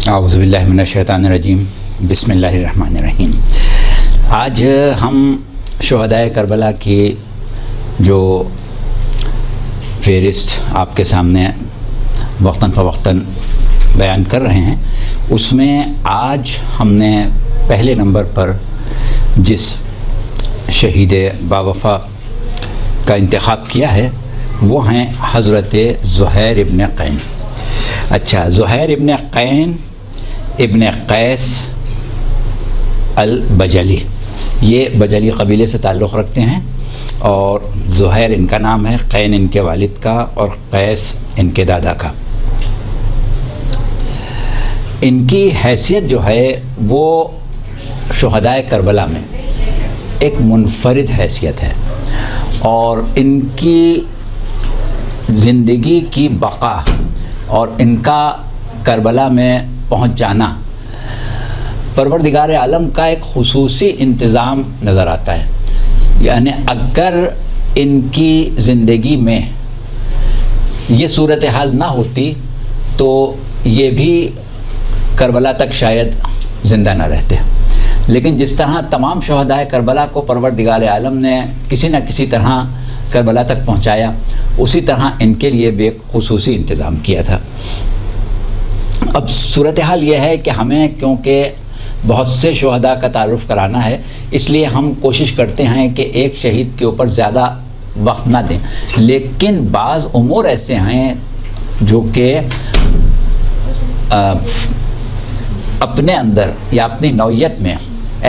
اعوذ باللہ من الشیطان الرجیم بسم اللہ الرحمن الرحیم۔ آج ہم شہدائے کربلا کی جو فہرست آپ کے سامنے وقتاً فوقتاً بیان کر رہے ہیں، اس میں آج ہم نے پہلے نمبر پر جس شہید باوفا کا انتخاب کیا ہے وہ ہیں حضرت زہیر ابن قین۔ اچھا، زہیر ابن قین ابن قیس البجلی، یہ بجلی قبیلے سے تعلق رکھتے ہیں، اور زہیر ان کا نام ہے، قین ان کے والد کا اور قیس ان کے دادا کا۔ ان کی حیثیت جو ہے وہ شہدائے کربلا میں ایک منفرد حیثیت ہے، اور ان کی زندگی کی بقا اور ان کا کربلا میں پہنچ جانا پروردگار عالم کا ایک خصوصی انتظام نظر آتا ہے۔ یعنی اگر ان کی زندگی میں یہ صورتحال نہ ہوتی تو یہ بھی کربلا تک شاید زندہ نہ رہتے، لیکن جس طرح تمام شہدائے کربلا کو پروردگار عالم نے کسی نہ کسی طرح کربلا تک پہنچایا، اسی طرح ان کے لیے بھی ایک خصوصی انتظام کیا تھا۔ اب صورتحال یہ ہے کہ ہمیں کیونکہ بہت سے شہداء کا تعارف کرانا ہے، اس لیے ہم کوشش کرتے ہیں کہ ایک شہید کے اوپر زیادہ وقت نہ دیں، لیکن بعض امور ایسے ہیں جو کہ اپنے اندر یا اپنی نوعیت میں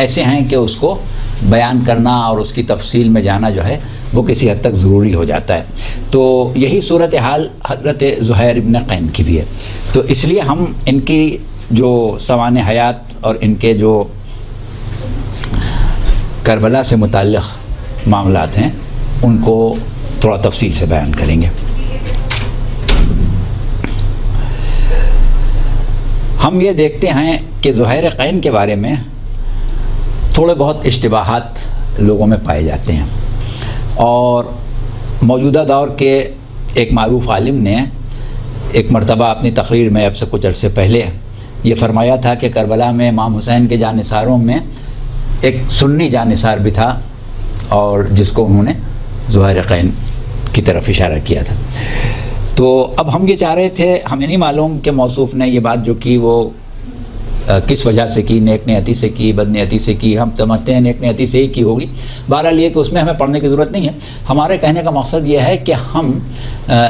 ایسے ہیں کہ اس کو بیان کرنا اور اس کی تفصیل میں جانا جو ہے وہ کسی حد تک ضروری ہو جاتا ہے۔ تو یہی صورتحال حضرت زہیر ابن قین کی بھی ہے، تو اس لیے ہم ان کی جو سوانح حیات اور ان کے جو کربلا سے متعلق معاملات ہیں ان کو تھوڑا تفصیل سے بیان کریں گے۔ ہم یہ دیکھتے ہیں کہ زہیر قین کے بارے میں تھوڑے بہت اشتباہات لوگوں میں پائے جاتے ہیں، اور موجودہ دور کے ایک معروف عالم نے ایک مرتبہ اپنی تقریر میں اب سے کچھ عرصے پہلے یہ فرمایا تھا کہ کربلا میں امام حسین کے جانثاروں میں ایک سنی جانثار بھی تھا، اور جس کو انہوں نے زہیر قین کی طرف اشارہ کیا تھا۔ تو اب ہم یہ چاہ رہے تھے، ہمیں نہیں معلوم کہ موصوف نے یہ بات جو کی وہ کس وجہ سے کی، نیک نیتی سے کی، بد نیتی سے کی، ہم سمجھتے ہیں نیک نیتی سے ہی کی ہوگی۔ بہرحال یہ کہ اس میں ہمیں پڑھنے کی ضرورت نہیں ہے، ہمارے کہنے کا مقصد یہ ہے کہ ہم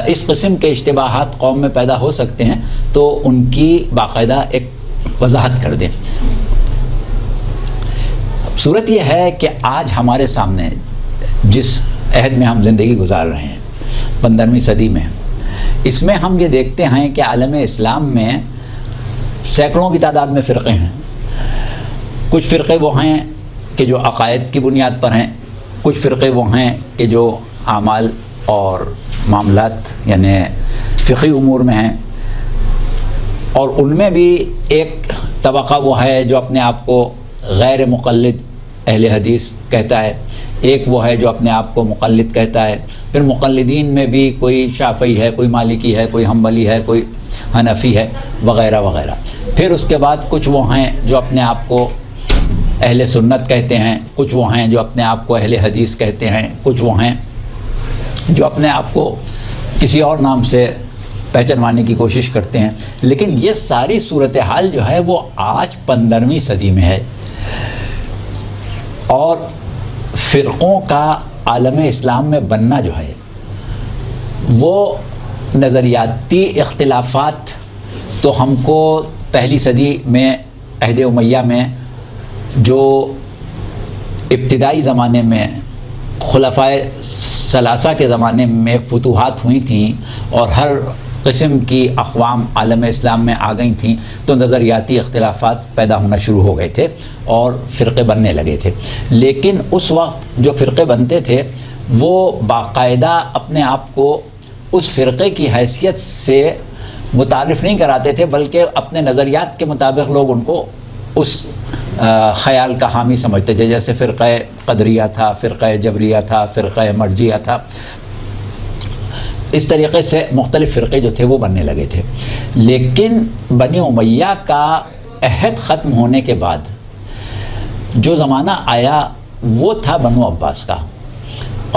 اس قسم کے اشتباہات قوم میں پیدا ہو سکتے ہیں تو ان کی باقاعدہ ایک وضاحت کر دیں۔ صورت یہ ہے کہ آج ہمارے سامنے جس عہد میں ہم زندگی گزار رہے ہیں، 15ویں صدی میں، اس میں ہم یہ دیکھتے ہیں کہ عالم اسلام میں سینکڑوں کی تعداد میں فرقے ہیں۔ کچھ فرقے وہ ہیں کہ جو عقائد کی بنیاد پر ہیں، کچھ فرقے وہ ہیں کہ جو اعمال اور معاملات یعنی فقہی امور میں ہیں، اور ان میں بھی ایک طبقہ وہ ہے جو اپنے آپ کو غیر مقلد اہل حدیث کہتا ہے، ایک وہ ہے جو اپنے آپ کو مقلد کہتا ہے، پھر مقلدین میں بھی کوئی شافعی ہے، کوئی مالکی ہے، کوئی حنبلی ہے، کوئی حنفی ہے، وغیرہ وغیرہ۔ پھر اس کے بعد کچھ وہ ہیں جو اپنے آپ کو اہل سنت کہتے ہیں، کچھ وہ ہیں جو اپنے آپ کو اہل حدیث کہتے ہیں، کچھ وہ ہیں جو اپنے آپ کو کسی اور نام سے پہچانوانے کی کوشش کرتے ہیں۔ لیکن یہ ساری صورتحال جو ہے وہ آج 15ویں صدی میں ہے، اور فرقوں کا عالم اسلام میں بننا جو ہے وہ نظریاتی اختلافات تو ہم کو پہلی صدی میں عہد امیہ میں جو ابتدائی زمانے میں خلفائے ثلاثہ کے زمانے میں فتوحات ہوئی تھیں اور ہر قسم کی اقوام عالم اسلام میں آ گئی تھیں، تو نظریاتی اختلافات پیدا ہونا شروع ہو گئے تھے اور فرقے بننے لگے تھے۔ لیکن اس وقت جو فرقے بنتے تھے وہ باقاعدہ اپنے آپ کو اس فرقے کی حیثیت سے متعارف نہیں کراتے تھے، بلکہ اپنے نظریات کے مطابق لوگ ان کو اس خیال کا حامی سمجھتے تھے، جیسے فرقہ قدریہ تھا، فرقہ جبریہ تھا، فرقہ مرجیہ تھا۔ اس طریقے سے مختلف فرقے جو تھے وہ بننے لگے تھے. لیکن بنی امیہ کا عہد ختم ہونے کے بعد جو زمانہ آیا وہ تھا بنو عباس کا.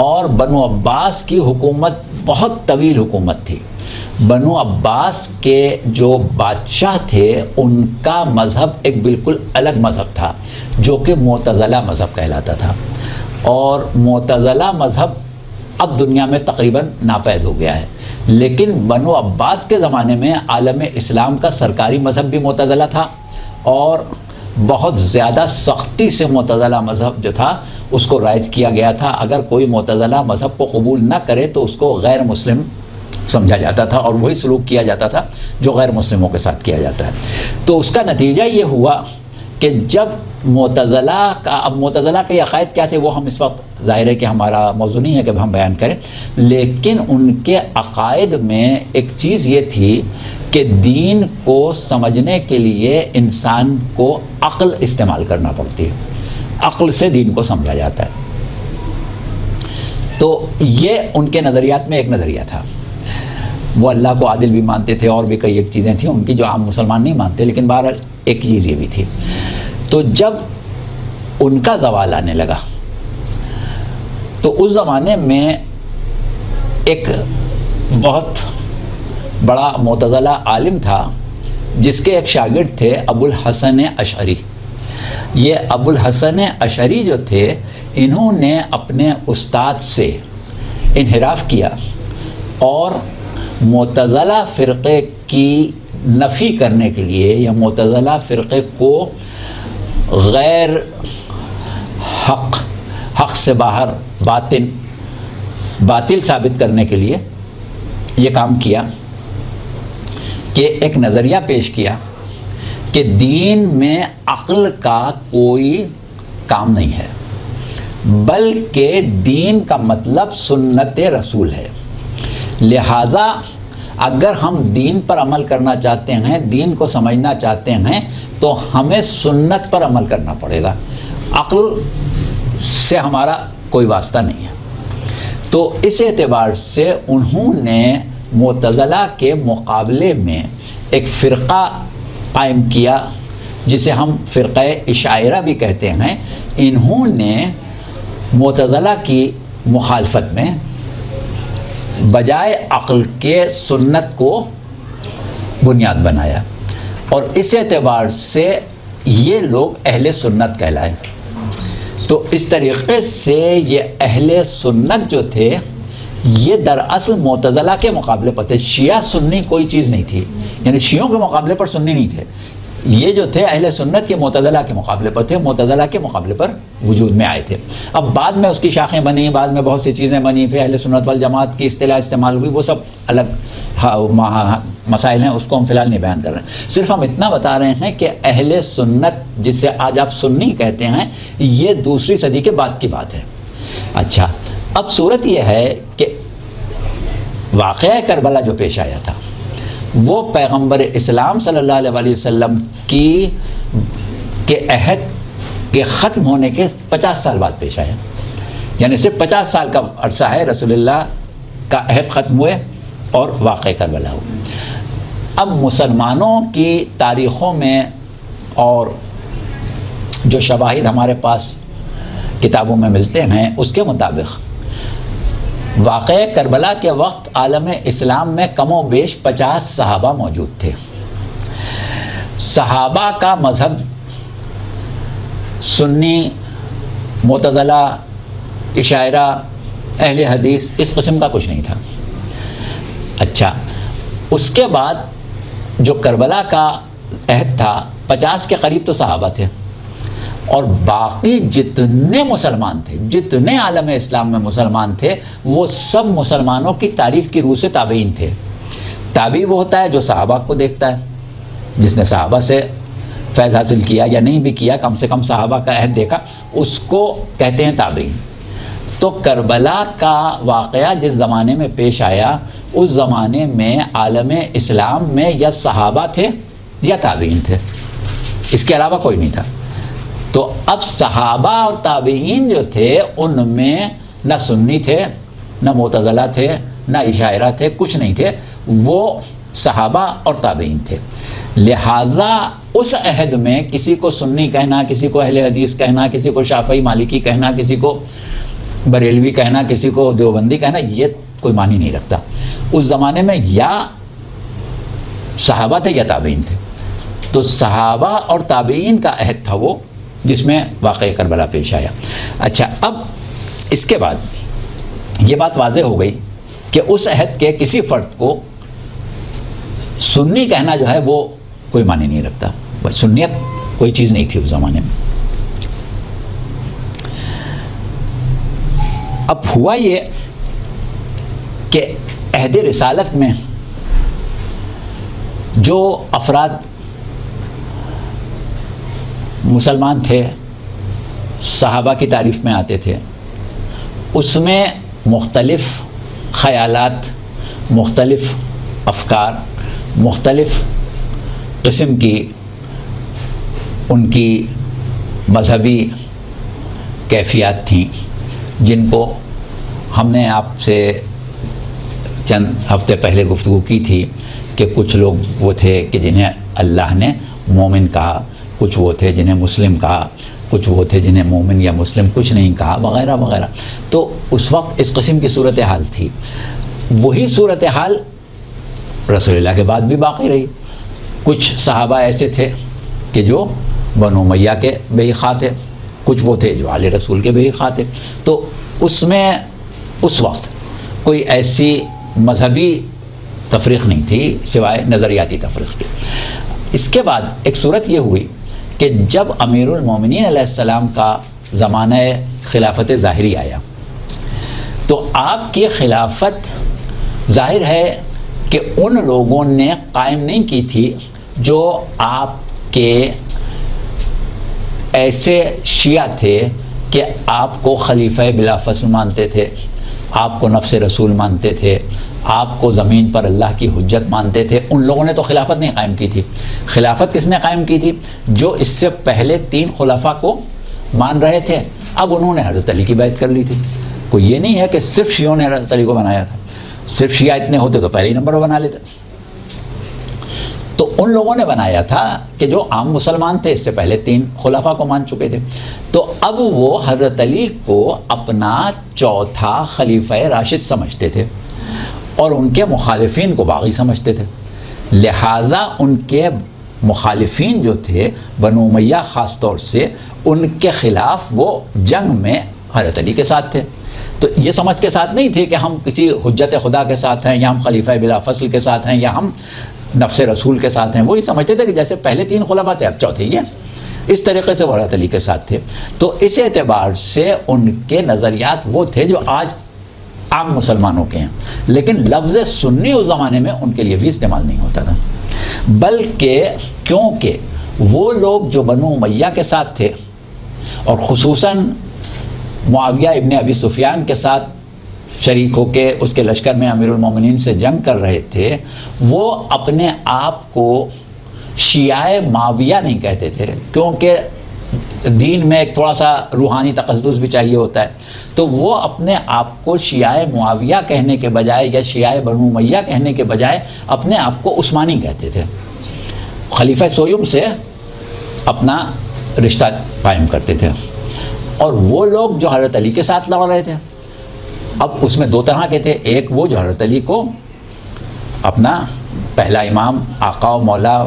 اور بنو عباس کی حکومت بہت طویل حکومت تھی. بنو عباس کے جو بادشاہ تھے ان کا مذہب ایک بالکل الگ مذہب تھا جو کہ معتزلہ مذہب کہلاتا تھا. اور معتزلہ مذہب اب دنیا میں تقریباً ناپید ہو گیا ہے. لیکن بنو عباس کے زمانے میں عالم اسلام کا سرکاری مذہب بھی معتزلہ تھا اور بہت زیادہ سختی سے معتزلہ مذہب جو تھا اس کو رائج کیا گیا تھا. اگر کوئی معتزلہ مذہب کو قبول نہ کرے تو اس کو غیر مسلم سمجھا جاتا تھا اور وہی سلوک کیا جاتا تھا جو غیر مسلموں کے ساتھ کیا جاتا ہے. تو اس کا نتیجہ یہ ہوا کہ جب معتزلہ کے عقائد کیا تھے وہ ہم اس وقت ظاہر ہے کہ ہمارا موضوع نہیں ہے کہ ہم بیان کریں. لیکن ان کے عقائد میں ایک چیز یہ تھی کہ دین کو سمجھنے کے لیے انسان کو عقل استعمال کرنا پڑتی ہے. عقل سے دین کو سمجھا جاتا ہے. تو یہ ان کے نظریات میں ایک نظریہ تھا. وہ اللہ کو عادل بھی مانتے تھے اور بھی کئی ایک چیزیں تھیں ان کی جو عام مسلمان نہیں مانتے. لیکن بہرحال ایک چیز یہ بھی تھی. تو جب ان کا زوال آنے لگا تو اس زمانے میں ایک بہت بڑا معتزلہ عالم تھا جس کے ایک شاگرد تھے ابو الحسن اشعری. یہ ابو الحسن اشعری جو تھے انہوں نے اپنے استاد سے انحراف کیا اور معتزلہ فرقے کی نفی کرنے کے لیے یا معتزلہ فرقے کو غیر حق سے باہر باطل ثابت کرنے کے لیے یہ کام کیا کہ ایک نظریہ پیش کیا کہ دین میں عقل کا کوئی کام نہیں ہے بلکہ دین کا مطلب سنت رسول ہے. لہذا اگر ہم دین پر عمل کرنا چاہتے ہیں دین کو سمجھنا چاہتے ہیں تو ہمیں سنت پر عمل کرنا پڑے گا. عقل سے ہمارا کوئی واسطہ نہیں ہے. تو اس اعتبار سے انہوں نے معتزلہ کے مقابلے میں ایک فرقہ قائم کیا جسے ہم فرقہ اشاعرہ بھی کہتے ہیں. انہوں نے معتزلہ کی مخالفت میں بجائے عقل کے سنت کو بنیاد بنایا اور اس اعتبار سے یہ لوگ اہل سنت کہلائے. تو اس طریقے سے یہ اہل سنت جو تھے یہ دراصل معتزلہ کے مقابلے پر تھے. شیعہ سنی کوئی چیز نہیں تھی, یعنی شیعوں کے مقابلے پر سنی نہیں تھے. یہ جو تھے اہل سنت یہ معتزلہ کے مقابلے پر تھے, معتزلہ کے مقابلے پر وجود میں آئے تھے. اب بعد میں اس کی شاخیں بنی, بعد میں بہت سی چیزیں بنی, پھر اہل سنت والجماعت کی اصطلاح استعمال ہوئی, وہ سب الگ مسائل ہیں, اس کو ہم فی الحال نہیں بیان کر رہے ہیں. صرف ہم اتنا بتا رہے ہیں کہ اہل سنت جسے آج آپ سنی کہتے ہیں یہ دوسری صدی کے بعد کی بات ہے. اچھا, اب صورت یہ ہے کہ واقعہ کربلا جو پیش آیا تھا وہ پیغمبر اسلام صلی اللہ علیہ وسلم کے عہد کے ختم ہونے کے 50 سال بعد پیش آیا. یعنی صرف 50 سال کا عرصہ ہے رسول اللہ کا عہد ختم ہوئے اور واقعہ کربلا ہوئے. اب مسلمانوں کی تاریخوں میں اور جو شواہد ہمارے پاس کتابوں میں ملتے ہیں اس کے مطابق واقعہ کربلا کے وقت عالم اسلام میں کم و بیش 50 صحابہ موجود تھے. صحابہ کا مذہب سنی, معتزلہ, اشاعرہ, اہل حدیث اس قسم کا کچھ نہیں تھا. اچھا, اس کے بعد جو کربلا کا عہد تھا 50 کے قریب تو صحابہ تھے اور باقی جتنے مسلمان تھے, جتنے عالم اسلام میں مسلمان تھے وہ سب مسلمانوں کی تعریف کی روح سے تابعین تھے. تابعی وہ ہوتا ہے جو صحابہ کو دیکھتا ہے, جس نے صحابہ سے فیض حاصل کیا یا نہیں بھی کیا کم سے کم صحابہ کا عہد دیکھا, اس کو کہتے ہیں تابعین. تو کربلا کا واقعہ جس زمانے میں پیش آیا اس زمانے میں عالم اسلام میں یا صحابہ تھے یا تابعین تھے, اس کے علاوہ کوئی نہیں تھا. تو اب صحابہ اور تابعین جو تھے ان میں نہ سنی تھے, نہ معتزلہ تھے, نہ عشائرہ تھے، کچھ نہیں تھے، وہ صحابہ اور تابعین تھے. لہذا اس عہد میں کسی کو سنی کہنا، کسی کو اہل حدیث کہنا، کسی کو شافعی مالکی کہنا، کسی کو بریلوی کہنا، کسی کو دیوبندی کہنا، یہ کوئی معنی نہیں رکھتا. اس زمانے میں یا صحابہ تھے یا تابعین تھے. تو صحابہ اور تابعین کا عہد تھا وہ، جس میں واقعہ کربلا پیش آیا. اچھا، اب اس کے بعد یہ بات واضح ہو گئی کہ اس عہد کے کسی فرد کو سنی کہنا جو ہے وہ کوئی معنی نہیں رکھتا. سنیت کوئی چیز نہیں تھی اس زمانے میں. اب ہوا یہ کہ عہد رسالت میں جو افراد مسلمان تھے، صحابہ کی تعریف میں آتے تھے، اس میں مختلف خیالات، مختلف افکار، مختلف قسم کی ان کی مذہبی کیفیات تھیں، جن کو ہم نے آپ سے چند ہفتے پہلے گفتگو کی تھی کہ کچھ لوگ وہ تھے کہ جنہیں اللہ نے مومن کہا، کچھ وہ تھے جنہیں مسلم کہا، کچھ وہ تھے جنہیں مومن یا مسلم کچھ نہیں کہا، وغیرہ وغیرہ. تو اس وقت اس قسم کی صورتحال تھی. وہی صورتحال رسول اللہ کے بعد بھی باقی رہی. کچھ صحابہ ایسے تھے کہ جو بنو امیہ کے بے خواہ تھے، کچھ وہ تھے جو آل رسول کے بے خواہ تھے. تو اس میں اس وقت کوئی ایسی مذہبی تفریق نہیں تھی سوائے نظریاتی تفریق کی. اس کے بعد ایک صورت یہ ہوئی کہ جب امیر المومنین علیہ السلام کا زمانہ خلافت ظاہری آیا تو آپ کی خلافت ظاہر ہے کہ ان لوگوں نے قائم نہیں کی تھی جو آپ کے ایسے شیعہ تھے کہ آپ کو خلیفہ بلا فصل مانتے تھے، آپ کو نفس رسول مانتے تھے، آپ کو زمین پر اللہ کی حجت مانتے تھے. ان لوگوں نے تو خلافت نہیں قائم کی تھی. خلافت کس نے قائم کی تھی؟ جو اس سے پہلے 3 خلفاء کو مان رہے تھے. اب انہوں نے حضرت علی کی بیعت کر لی تھی. کوئی یہ نہیں ہے کہ صرف شیعوں نے حضرت علی کو بنایا تھا. صرف شیعہ اتنے ہوتے تو پہلے ہی نمبر بنا لیتے. تو ان لوگوں نے بنایا تھا کہ جو عام مسلمان تھے، اس سے پہلے 3 خلفاء کو مان چکے تھے. تو اب وہ حضرت علی کو اپنا چوتھا خلیفہ راشد سمجھتے تھے اور ان کے مخالفین کو باغی سمجھتے تھے. لہٰذا ان کے مخالفین جو تھے بنو امیہ خاص طور سے، ان کے خلاف وہ جنگ میں حضرت علی کے ساتھ تھے. تو یہ سمجھ کے ساتھ نہیں تھے کہ ہم کسی حجت خدا کے ساتھ ہیں، یا ہم خلیفہ بلا فصل کے ساتھ ہیں، یا ہم نفس رسول کے ساتھ ہیں. وہی سمجھتے تھے کہ جیسے پہلے 3 خلفاء تھے اب چوتھے یہ. اس طریقے سے وہ حضرت علی کے ساتھ تھے. تو اس اعتبار سے ان کے نظریات وہ تھے جو آج عام مسلمانوں کے ہیں. لیکن لفظ سنی اس زمانے میں ان کے لیے بھی استعمال نہیں ہوتا تھا، بلکہ کیونکہ وہ لوگ جو بنو امیہ کے ساتھ تھے اور خصوصاً معاویہ ابن ابی سفیان کے ساتھ شریک ہو کے اس کے لشکر میں امیر المومنین سے جنگ کر رہے تھے، وہ اپنے آپ کو شیعہ معاویہ نہیں کہتے تھے، کیونکہ دین میں ایک تھوڑا سا روحانی تقدس بھی چاہیے ہوتا ہے. تو وہ اپنے آپ کو شیعہ معاویہ کہنے کے بجائے یا شیعہ بنو امیہ کہنے کے بجائے اپنے آپ کو عثمانی کہتے تھے. خلیفہ سویم سے اپنا رشتہ قائم کرتے تھے. اور وہ لوگ جو حضرت علی کے ساتھ لڑ رہے تھے، اب اس میں 2 طرح کے تھے. ایک وہ جو حضرت علی کو اپنا پہلا امام، آقا و مولا،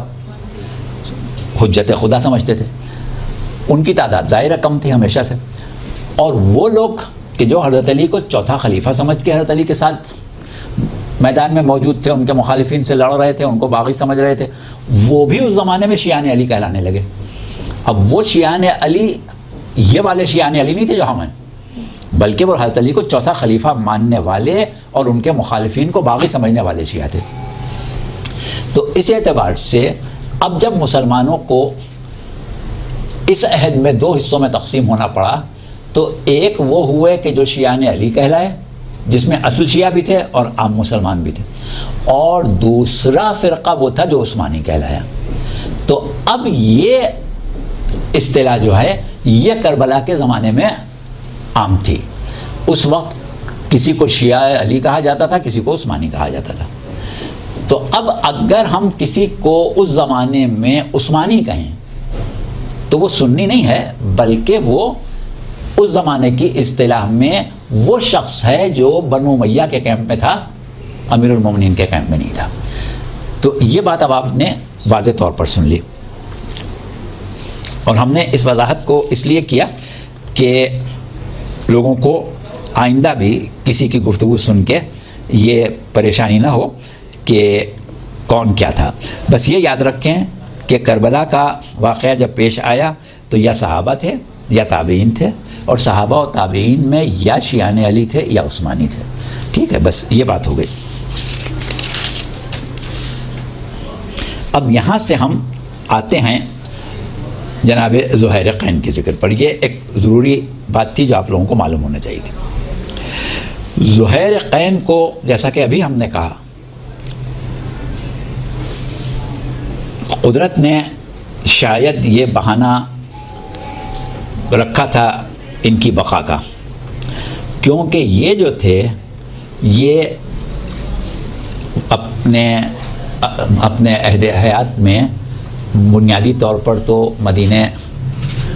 حجت خدا سمجھتے تھے. ان کی تعداد ظاہر کم تھی ہمیشہ سے. اور وہ لوگ کہ جو حضرت علی کو چوتھا خلیفہ سمجھ کے حضرت علی کے ساتھ میدان میں موجود تھے، ان کے مخالفین سے لڑ رہے تھے، ان کو باغی سمجھ رہے تھے، وہ بھی اس زمانے میں شیعان علی کہلانے لگے. اب وہ شیعان علی یہ والے شیعان علی نہیں تھے جو ہم ہیں، بلکہ وہ حضرت علی کو چوتھا خلیفہ ماننے والے اور ان کے مخالفین کو باغی سمجھنے والے شیعہ تھے. تو اس اعتبار سے اب جب مسلمانوں کو اس عہد میں 2 حصوں میں تقسیم ہونا پڑا، تو ایک وہ ہوئے کہ جو شیعان علی کہلائے، جس میں اصل شیعہ بھی تھے اور عام مسلمان بھی تھے، اور دوسرا فرقہ وہ تھا جو عثمانی کہلایا. تو اب یہ اصطلاح جو ہے یہ کربلا کے زمانے میں عام تھی. اس وقت کسی کو شیعہ علی کہا جاتا تھا، کسی کو عثمانی کہا جاتا تھا. تو اب اگر ہم کسی کو اس زمانے میں عثمانی کہیں تو وہ سنی نہیں ہے، بلکہ وہ اس زمانے کی اصطلاح میں وہ شخص ہے جو بنو امیہ کے کیمپ میں تھا، امیر المومنین کے کیمپ میں نہیں تھا. تو یہ بات اب آپ نے واضح طور پر سن لی، اور ہم نے اس وضاحت کو اس لیے کیا کہ لوگوں کو آئندہ بھی کسی کی گفتگو سن کے یہ پریشانی نہ ہو کہ کون کیا تھا. بس یہ یاد رکھیں کہ کربلا کا واقعہ جب پیش آیا تو یا صحابہ تھے یا تابعین تھے، اور صحابہ و تابعین میں یا شیعان علی تھے یا عثمانی تھے. ٹھیک ہے، بس یہ بات ہو گئی. اب یہاں سے ہم آتے ہیں جناب زہیرقین کے ذکر پر. یہ ایک ضروری بات تھی جو آپ لوگوں کو معلوم ہونا چاہیے تھی. زہیرقین کو جیسا کہ ابھی ہم نے کہا، قدرت نے شاید یہ بہانہ رکھا تھا ان کی بقا کا، کیونکہ یہ جو تھے یہ اپنے عہد حیات میں بنیادی طور پر تو مدینے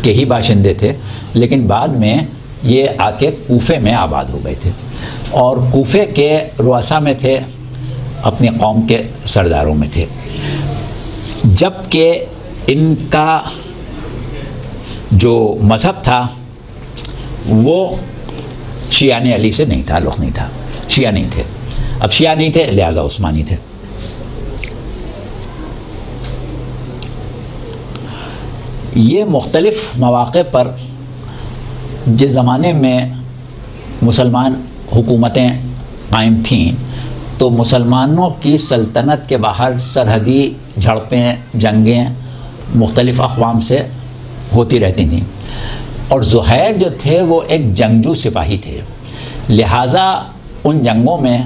کے ہی باشندے تھے، لیکن بعد میں یہ آ کے کوفے میں آباد ہو گئے تھے، اور کوفے کے رؤسا میں تھے، اپنی قوم کے سرداروں میں تھے. جبکہ ان کا جو مذہب تھا وہ شیعان علی سے نہیں، تعلق نہیں تھا، شیعہ نہیں تھے. اب شیعہ نہیں تھے لہذا عثمانی تھے. یہ مختلف مواقع پر جس زمانے میں مسلمان حکومتیں قائم تھیں تو مسلمانوں کی سلطنت کے باہر سرحدی جھڑپیں، جنگیں مختلف اقوام سے ہوتی رہتی تھیں، اور زہیر جو تھے وہ ایک جنگجو سپاہی تھے، لہٰذا ان جنگوں میں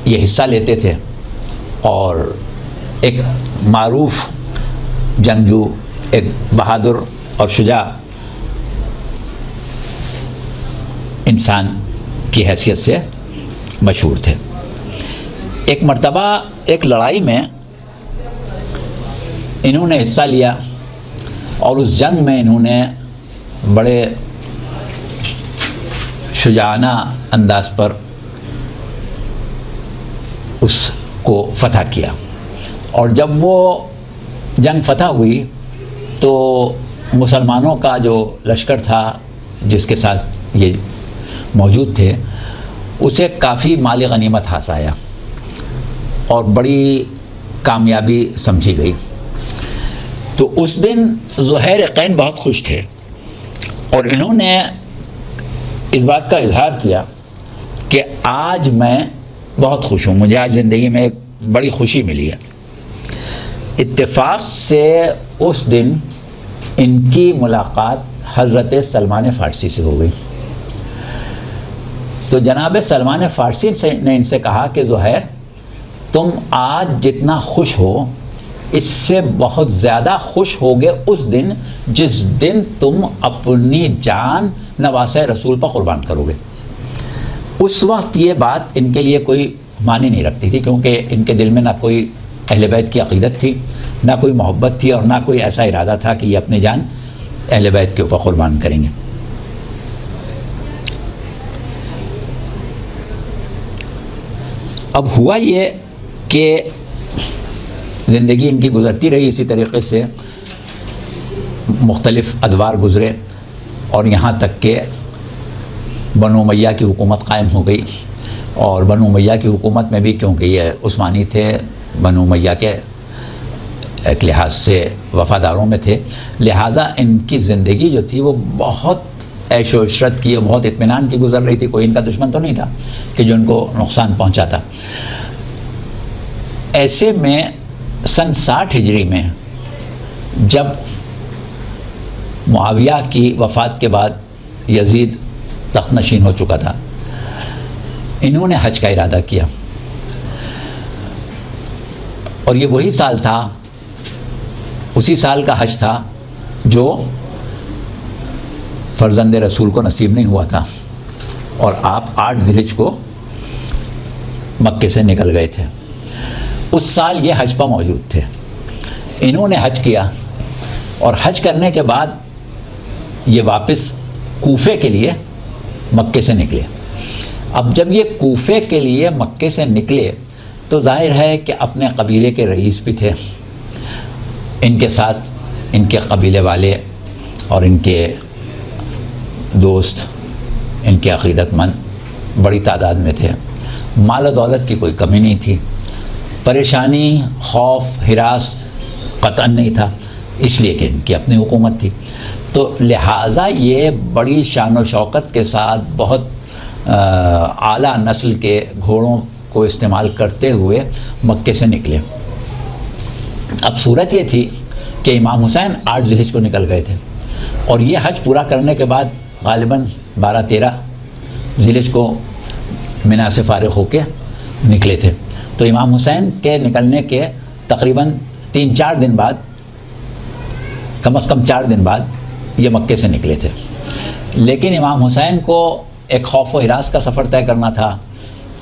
یہ حصہ لیتے تھے، اور ایک معروف جنگجو، ایک بہادر اور شجاع انسان کی حیثیت سے مشہور تھے. ایک مرتبہ ایک لڑائی میں انہوں نے حصہ لیا، اور اس جنگ میں انہوں نے بڑے شجاعانہ انداز پر اس کو فتح کیا. اور جب وہ جنگ فتح ہوئی تو مسلمانوں کا جو لشکر تھا جس کے ساتھ یہ موجود تھے اسے کافی مال غنیمت حاصل آیا اور بڑی کامیابی سمجھی گئی. تو اس دن زہیرقین بہت خوش تھے، اور انہوں نے اس بات کا اظہار کیا کہ آج میں بہت خوش ہوں، مجھے آج زندگی میں ایک بڑی خوشی ملی ہے. اتفاق سے اس دن ان کی ملاقات حضرت سلمان فارسی سے ہو گئی. تو جناب سلمان فارسی نے ان سے کہا کہ زہیر، تم آج جتنا خوش ہو اس سے بہت زیادہ خوش ہوگے اس دن جس دن تم اپنی جان نواسۂ رسول پر قربان کرو گے. اس وقت یہ بات ان کے لیے کوئی معنی نہیں رکھتی تھی، کیونکہ ان کے دل میں نہ کوئی اہل بیت کی عقیدت تھی، نہ کوئی محبت تھی، اور نہ کوئی ایسا ارادہ تھا کہ یہ اپنی جان اہل بیت کے اوپر قربان کریں گے. اب ہوا یہ کہ زندگی ان کی گزرتی رہی اسی طریقے سے، مختلف ادوار گزرے، اور یہاں تک کہ بنو امیہ کی حکومت قائم ہو گئی. اور بنو امیہ کی حکومت میں بھی کیونکہ یہ عثمانی تھے، بنو امیہ کے ایک لحاظ سے وفاداروں میں تھے، لہٰذا ان کی زندگی جو تھی وہ بہت عیش و عشرت کی، بہت اطمینان کی گزر رہی تھی. کوئی ان کا دشمن تو نہیں تھا کہ جو ان کو نقصان پہنچاتا. ایسے میں سن 60 ہجری میں جب معاویہ کی وفات کے بعد یزید تخت نشین ہو چکا تھا، انہوں نے حج کا ارادہ کیا. اور یہ وہی سال تھا، اسی سال کا حج تھا جو فرزند رسول کو نصیب نہیں ہوا تھا. اور آپ 8 ذی الحجہ کو مکے سے نکل گئے تھے. اس سال یہ حج پہ موجود تھے. انہوں نے حج کیا اور حج کرنے کے بعد یہ واپس کوفے کے لیے مکے سے نکلے. اب جب یہ کوفے کے لیے مکے سے نکلے تو ظاہر ہے کہ اپنے قبیلے کے رئیس بھی تھے, ان کے ساتھ ان کے قبیلے والے اور ان کے دوست, ان کے عقیدت مند بڑی تعداد میں تھے. مال و دولت کی کوئی کمی نہیں تھی, پریشانی, خوف, ہراس قطعا نہیں تھا, اس لیے کہ ان کی اپنی حکومت تھی. تو لہٰذا یہ بڑی شان و شوکت کے ساتھ بہت اعلیٰ نسل کے گھوڑوں کو استعمال کرتے ہوئے مکے سے نکلے. اب صورت یہ تھی کہ امام حسین 8 ذی الحجہ کو نکل گئے تھے اور یہ حج پورا کرنے کے بعد غالباً 12-13 ذی الحجہ کو منا سے فارغ ہو کے نکلے تھے. تو امام حسین کے نکلنے کے تقریباً 3-4 دن بعد, کم از کم 4 دن بعد یہ مکے سے نکلے تھے. لیکن امام حسین کو ایک خوف و ہراس کا سفر طے کرنا تھا,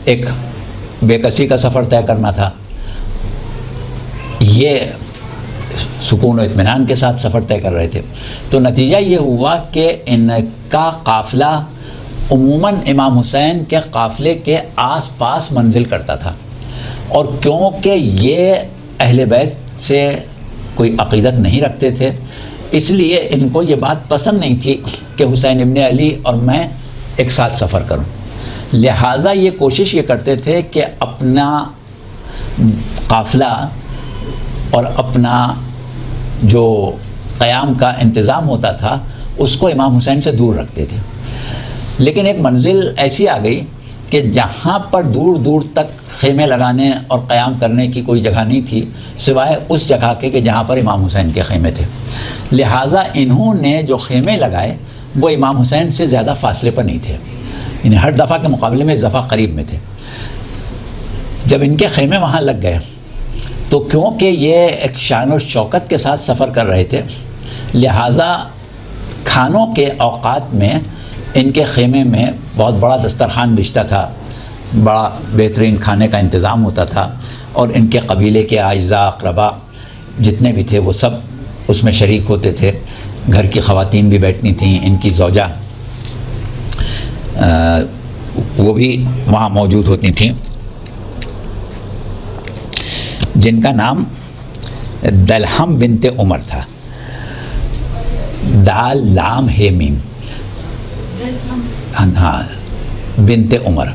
ایک بے کسی کا سفر طے کرنا تھا. یہ سکون و اطمینان کے ساتھ سفر طے کر رہے تھے. تو نتیجہ یہ ہوا کہ ان کا قافلہ عموماً امام حسین کے قافلے کے آس پاس منزل کرتا تھا, اور کیونکہ یہ اہل بیت سے کوئی عقیدت نہیں رکھتے تھے اس لیے ان کو یہ بات پسند نہیں تھی کہ حسین ابن علی اور میں ایک ساتھ سفر کروں. لہٰذا یہ کوشش یہ کرتے تھے کہ اپنا قافلہ اور اپنا جو قیام کا انتظام ہوتا تھا اس کو امام حسین سے دور رکھتے تھے. لیکن ایک منزل ایسی آ گئی کہ جہاں پر دور دور تک خیمے لگانے اور قیام کرنے کی کوئی جگہ نہیں تھی سوائے اس جگہ کے کہ جہاں پر امام حسین کے خیمے تھے. لہٰذا انہوں نے جو خیمے لگائے وہ امام حسین سے زیادہ فاصلے پر نہیں تھے, یعنی ہر دفعہ کے مقابلے میں اس دفعہ قریب میں تھے. جب ان کے خیمے وہاں لگ گئے تو کیونکہ یہ ایک شان و شوکت کے ساتھ سفر کر رہے تھے لہٰذا کھانوں کے اوقات میں ان کے خیمے میں بہت بڑا دسترخوان بچھتا تھا, بڑا بہترین کھانے کا انتظام ہوتا تھا, اور ان کے قبیلے کے اعزاء اقربا جتنے بھی تھے وہ سب اس میں شریک ہوتے تھے. گھر کی خواتین بھی بیٹھتی تھیں, ان کی زوجہ وہ بھی وہاں موجود ہوتی تھیں, جن کا نام دلہم بنت عمر تھا. دال لام ہے میم, ہاں بنت عمر.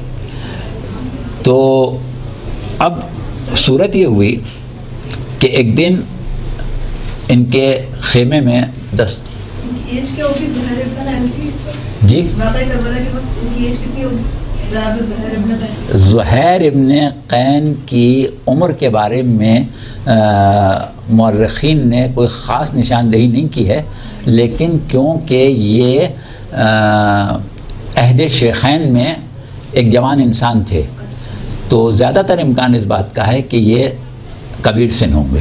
تو اب صورت یہ ہوئی کہ ایک دن ان کے خیمے میں جی زہیر ابن قین کی عمر کے بارے میں مورخین نے کوئی خاص نشاندہی نہیں کی ہے, لیکن کیونکہ یہ عہد شیخین میں ایک جوان انسان تھے تو زیادہ تر امکان اس بات کا ہے کہ یہ کبیر سن ہوں گے.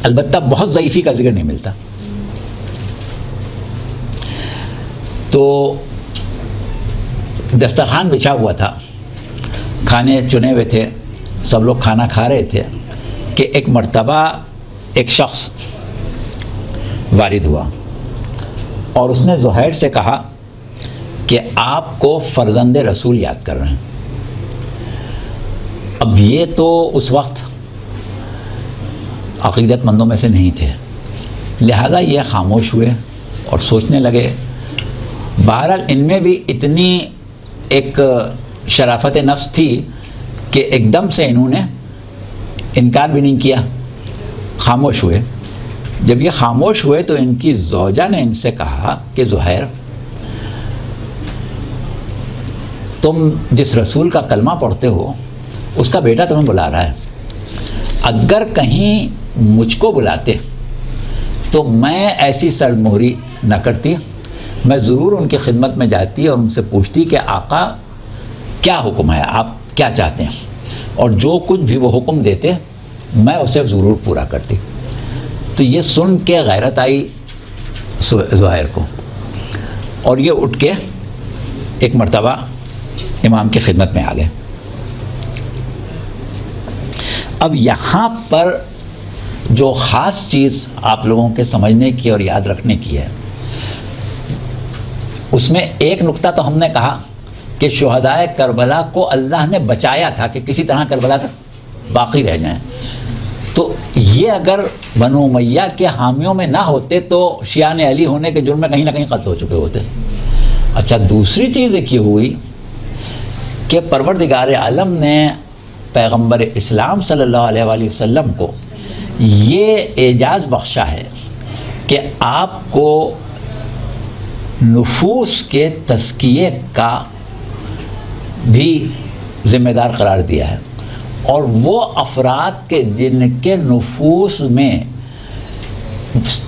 البتہ بہت ضعیفی کا ذکر نہیں ملتا. تو دسترخوان بچھا ہوا تھا, کھانے چنے ہوئے تھے, سب لوگ کھانا کھا رہے تھے کہ ایک مرتبہ ایک شخص وارد ہوا اور اس نے زہیر سے کہا کہ آپ کو فرزند رسول یاد کر رہے ہیں. اب یہ تو اس وقت عقیدت مندوں میں سے نہیں تھے, لہذا یہ خاموش ہوئے اور سوچنے لگے. بہرحال ان میں بھی اتنی ایک شرافت نفس تھی کہ ایک دم سے انہوں نے انکار بھی نہیں کیا, خاموش ہوئے. جب یہ خاموش ہوئے تو ان کی زوجہ نے ان سے کہا کہ زہیر, تم جس رسول کا کلمہ پڑھتے ہو اس کا بیٹا تمہیں بلا رہا ہے. اگر کہیں مجھ کو بلاتے تو میں ایسی سرد مہری نہ کرتی, میں ضرور ان کی خدمت میں جاتی اور ان سے پوچھتی کہ آقا کیا حکم ہے, آپ کیا چاہتے ہیں, اور جو کچھ بھی وہ حکم دیتے میں اسے ضرور پورا کرتی. تو یہ سن کے غیرت آئی زہیر کو اور یہ اٹھ کے ایک مرتبہ امام کی خدمت میں آ گئے. اب یہاں پر جو خاص چیز آپ لوگوں کے سمجھنے کی اور یاد رکھنے کی ہے، اس میں ایک نقطہ تو ہم نے کہا کہ شہدائے کربلا کو اللہ نے بچایا تھا کہ کسی طرح کربلا تک باقی رہ جائیں. تو یہ اگر بنو امیہ کے حامیوں میں نہ ہوتے تو شیعان علی ہونے کے جرم میں کہیں نہ کہیں قتل ہو چکے ہوتے. اچھا، دوسری چیز ایک یہ ہوئی کہ پروردگار عالم نے پیغمبر اسلام صلی اللہ علیہ وآلہ وسلم کو یہ اعجاز بخشا ہے کہ آپ کو نفوس کے تزکیے کا بھی ذمہ دار قرار دیا ہے، اور وہ افراد کے جن کے نفوس میں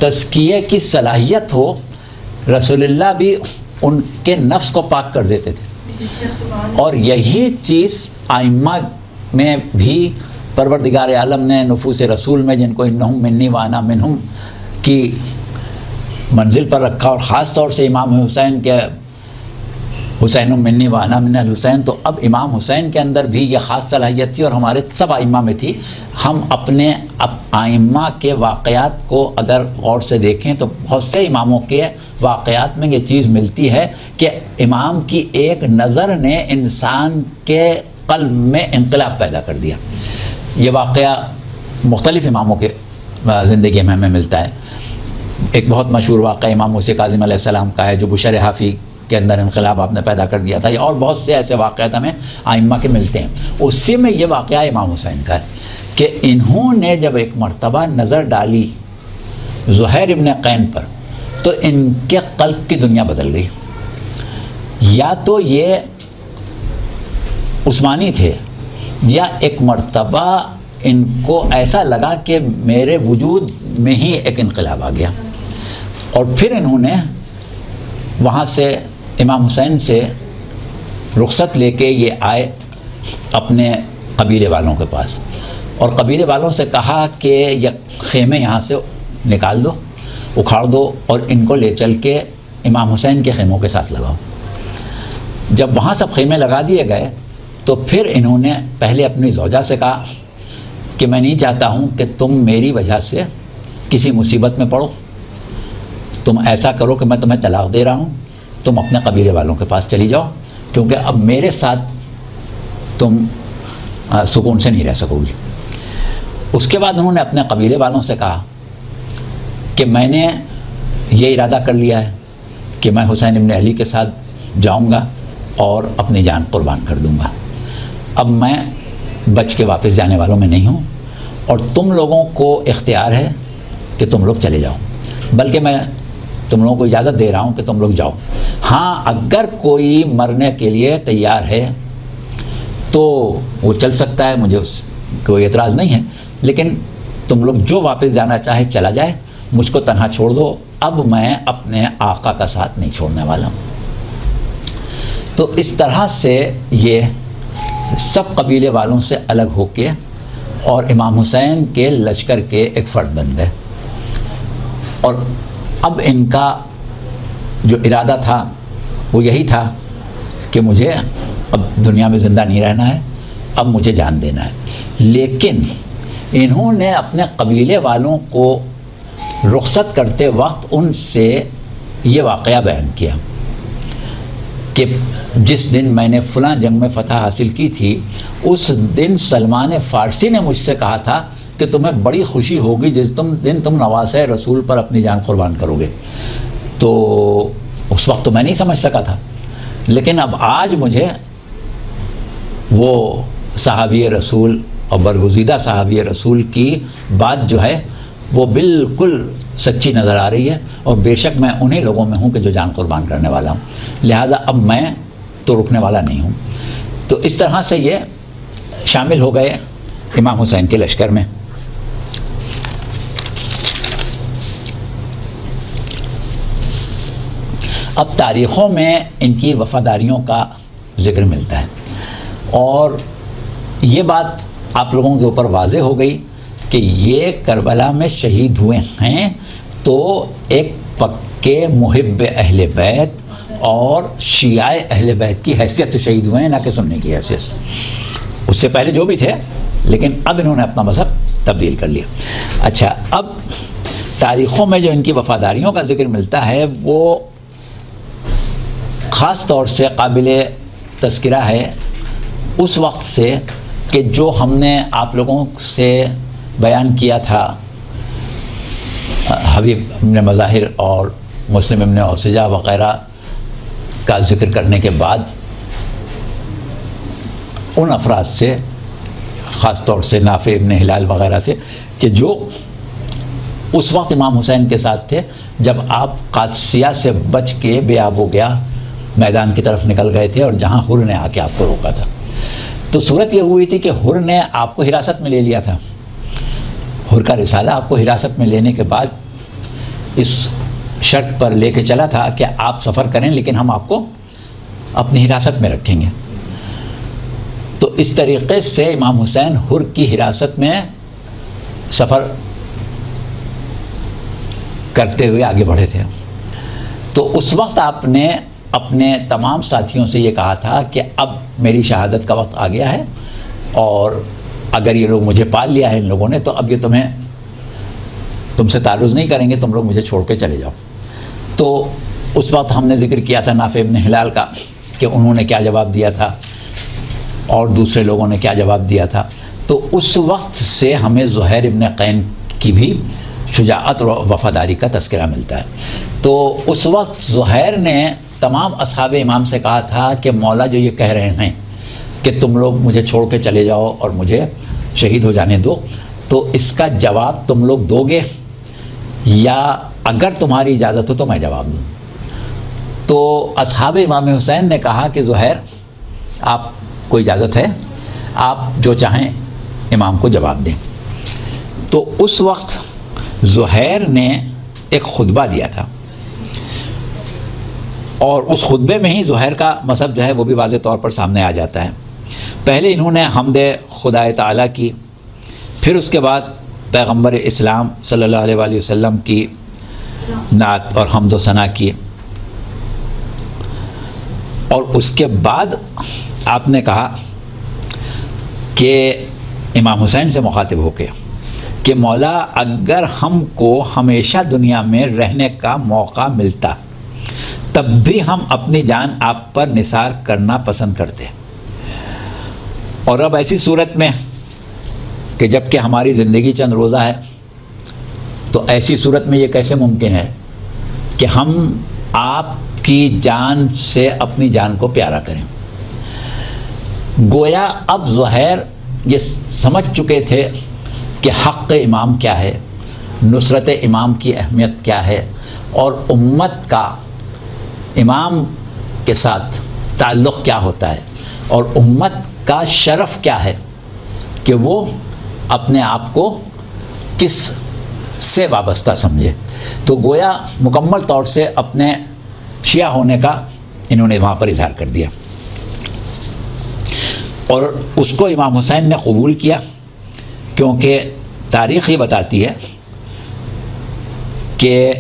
تزکیے کی صلاحیت ہو، رسول اللہ بھی ان کے نفس کو پاک کر دیتے تھے. اور یہی چیز ائمہ میں بھی پروردگار عالم نے نفوس رسول میں جن کو انہم منی وانا منہم کی منزل پر رکھا، اور خاص طور سے امام حسین کے حسین منی وانا من الحسین. تو اب امام حسین کے اندر بھی یہ خاص صلاحیت تھی اور ہمارے سب ائمہ میں تھی. ہم اپنے ائمہ کے واقعات کو اگر غور سے دیکھیں تو بہت سے اماموں کے واقعات میں یہ چیز ملتی ہے کہ امام کی ایک نظر نے انسان کے قلب میں انقلاب پیدا کر دیا. یہ واقعہ مختلف اماموں کے زندگی میں ہمیں ملتا ہے. ایک بہت مشہور واقعہ امام موسیٰ کاظم علیہ السلام کا ہے جو بشر حافی کے اندر انقلاب آپ نے پیدا کر دیا تھا، اور بہت سے ایسے واقعات ہمیں ائمہ کے ملتے ہیں. اسی میں یہ واقعہ امام حسین کا ہے کہ انہوں نے جب ایک مرتبہ نظر ڈالی زہیر ابن قین پر تو ان کے قلب کی دنیا بدل گئی. یا تو یہ عثمانی تھے یا ایک مرتبہ ان کو ایسا لگا کہ میرے وجود میں ہی ایک انقلاب آ گیا، اور پھر انہوں نے وہاں سے امام حسین سے رخصت لے کے یہ آئے اپنے قبیلے والوں کے پاس، اور قبیلے والوں سے کہا کہ یہ خیمے یہاں سے نکال دو، اکھاڑ دو، اور ان کو لے چل کے امام حسین کے خیموں کے ساتھ لگاؤ. جب وہاں سب خیمے لگا دیے گئے تو پھر انہوں نے پہلے اپنی زوجہ سے کہا کہ میں نہیں چاہتا ہوں کہ تم میری وجہ سے کسی مصیبت میں پڑو، تم ایسا کرو کہ میں تمہیں طلاق دے رہا ہوں، تم اپنے قبیلے والوں کے پاس چلی جاؤ، کیونکہ اب میرے ساتھ تم سکون سے نہیں رہ سکو گی. اس کے بعد انہوں نے اپنے قبیلے والوں سے کہا کہ میں نے یہ ارادہ کر لیا ہے کہ میں حسین ابن علی کے ساتھ جاؤں گا اور اپنی جان قربان کر دوں گا. اب میں بچ کے واپس جانے والوں میں نہیں ہوں، اور تم لوگوں کو اختیار ہے کہ تم لوگ چلے جاؤ، بلکہ میں تم لوگوں کو اجازت دے رہا ہوں کہ تم لوگ جاؤ. ہاں، اگر کوئی مرنے کے لیے تیار ہے تو وہ چل سکتا ہے، مجھے اس کوئی اعتراض نہیں ہے، لیکن تم لوگ جو واپس جانا چاہے چلا جائے، مجھ کو تنہا چھوڑ دو، اب میں اپنے آقا کا ساتھ نہیں چھوڑنے والا ہوں. تو اس طرح سے یہ سب قبیلے والوں سے الگ ہو کے اور امام حسین کے لشکر کے ایک فرد بن گئے. اور اب ان کا جو ارادہ تھا وہ یہی تھا کہ مجھے اب دنیا میں زندہ نہیں رہنا ہے، اب مجھے جان دینا ہے. لیکن انہوں نے اپنے قبیلے والوں کو رخصت کرتے وقت ان سے یہ واقعہ بیان کیا کہ جس دن میں نے فلاں جنگ میں فتح حاصل کی تھی، اس دن سلمان فارسی نے مجھ سے کہا تھا کہ تمہیں بڑی خوشی ہوگی جس دن تم نواسۂ رسول پر اپنی جان قربان کرو گے. تو اس وقت تو میں نہیں سمجھ سکا تھا، لیکن اب آج مجھے وہ صحابی رسول اور برگزیدہ صحابی رسول کی بات جو ہے وہ بالکل سچی نظر آ رہی ہے، اور بے شک میں انہی لوگوں میں ہوں کہ جو جان قربان کرنے والا ہوں، لہذا اب میں تو رکنے والا نہیں ہوں. تو اس طرح سے یہ شامل ہو گئے امام حسین کے لشکر میں. اب تاریخوں میں ان کی وفاداریوں کا ذکر ملتا ہے، اور یہ بات آپ لوگوں کے اوپر واضح ہو گئی کہ یہ کربلا میں شہید ہوئے ہیں تو ایک پکے محب اہل بیت اور شیعہ اہل بیت کی حیثیت سے شہید ہوئے ہیں، نہ کہ سنی کی حیثیت سے. اس سے پہلے جو بھی تھے، لیکن اب انہوں نے اپنا مذہب تبدیل کر لیا. اچھا، اب تاریخوں میں جو ان کی وفاداریوں کا ذکر ملتا ہے وہ خاص طور سے قابل تذکرہ ہے اس وقت سے کہ جو ہم نے آپ لوگوں سے بیان کیا تھا حبیب ابن مظاہر اور مسلم ابن اوسجہ وغیرہ کا ذکر کرنے کے بعد ان افراد سے، خاص طور سے نافع ابن ہلال وغیرہ سے، کہ جو اس وقت امام حسین کے ساتھ تھے جب آپ قادسیہ سے بچ کے بے آب ہو گیا میدان کی طرف نکل گئے تھے، اور جہاں حر نے آ کے آپ کو روکا تھا. تو صورت یہ ہوئی تھی کہ حر نے آپ کو حراست میں لے لیا تھا. حر کا رسالہ آپ کو حراست میں لینے کے بعد اس شرط پر لے کے چلا تھا کہ آپ سفر کریں لیکن ہم آپ کو اپنی حراست میں رکھیں گے. تو اس طریقے سے امام حسین حر کی حراست میں سفر کرتے ہوئے آگے بڑھے تھے. تو اس وقت آپ نے اپنے تمام ساتھیوں سے یہ کہا تھا کہ اب میری شہادت کا وقت آ گیا ہے، اور اگر یہ لوگ مجھے پال لیا ہے ان لوگوں نے، تو اب یہ تم سے تعرض نہیں کریں گے، تم لوگ مجھے چھوڑ کے چلے جاؤ. تو اس وقت ہم نے ذکر کیا تھا نافع ابن ہلال کا کہ انہوں نے کیا جواب دیا تھا اور دوسرے لوگوں نے کیا جواب دیا تھا. تو اس وقت سے ہمیں زہیر ابن قین کی بھی شجاعت اور وفاداری کا تذکرہ ملتا ہے. تو اس وقت زہیر نے تمام اصحاب امام سے کہا تھا کہ مولا جو یہ کہہ رہے ہیں کہ تم لوگ مجھے چھوڑ کے چلے جاؤ اور مجھے شہید ہو جانے دو، تو اس کا جواب تم لوگ دو گے یا اگر تمہاری اجازت ہو تو میں جواب دوں. تو اصحاب امام حسین نے کہا کہ زہیر آپ کو اجازت ہے، آپ جو چاہیں امام کو جواب دیں. تو اس وقت زہیر نے ایک خطبہ دیا تھا، اور اس خطبے میں ہی زہیر کا مذہب جو ہے وہ بھی واضح طور پر سامنے آ جاتا ہے. پہلے انہوں نے حمد خدا تعالیٰ کی، پھر اس کے بعد پیغمبر اسلام صلی اللہ علیہ وآلہ وسلم کی نعت اور حمد و ثنا کی، اور اس کے بعد آپ نے کہا کہ امام حسین سے مخاطب ہو کے کہ مولا اگر ہم کو ہمیشہ دنیا میں رہنے کا موقع ملتا تب بھی ہم اپنی جان آپ پر نثار کرنا پسند کرتے، اور اب ایسی صورت میں کہ جب کہ ہماری زندگی چند روزہ ہے، تو ایسی صورت میں یہ کیسے ممکن ہے کہ ہم آپ کی جان سے اپنی جان کو پیارا کریں. گویا اب زہیر یہ سمجھ چکے تھے کہ حق امام کیا ہے، نصرت امام کی اہمیت کیا ہے، اور امت کا امام کے ساتھ تعلق کیا ہوتا ہے، اور امت کا شرف کیا ہے کہ وہ اپنے آپ کو کس سے وابستہ سمجھے. تو گویا مکمل طور سے اپنے شیعہ ہونے کا انہوں نے وہاں پر اظہار کر دیا، اور اس کو امام حسین نے قبول کیا، کیونکہ تاریخ یہ بتاتی ہے کہ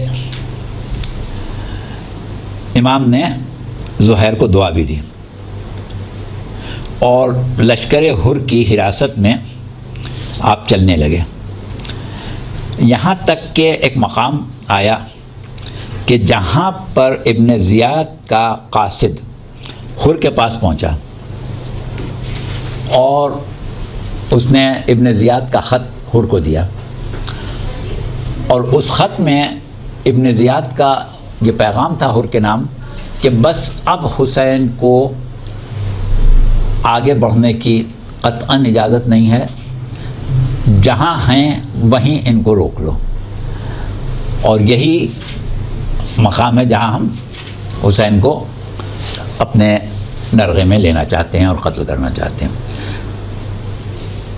امام نے زہیر کو دعا بھی دی، اور لشکر حر کی حراست میں آپ چلنے لگے. یہاں تک کہ ایک مقام آیا کہ جہاں پر ابن زیاد کا قاصد حر کے پاس پہنچا اور اس نے ابن زیاد کا خط حر کو دیا، اور اس خط میں ابن زیاد کا یہ پیغام تھا حر کے نام کہ بس اب حسین کو آگے بڑھنے کی قطعاً اجازت نہیں ہے، جہاں ہیں وہیں ان کو روک لو، اور یہی مقام ہے جہاں ہم حسین کو اپنے نرغے میں لینا چاہتے ہیں اور قتل کرنا چاہتے ہیں.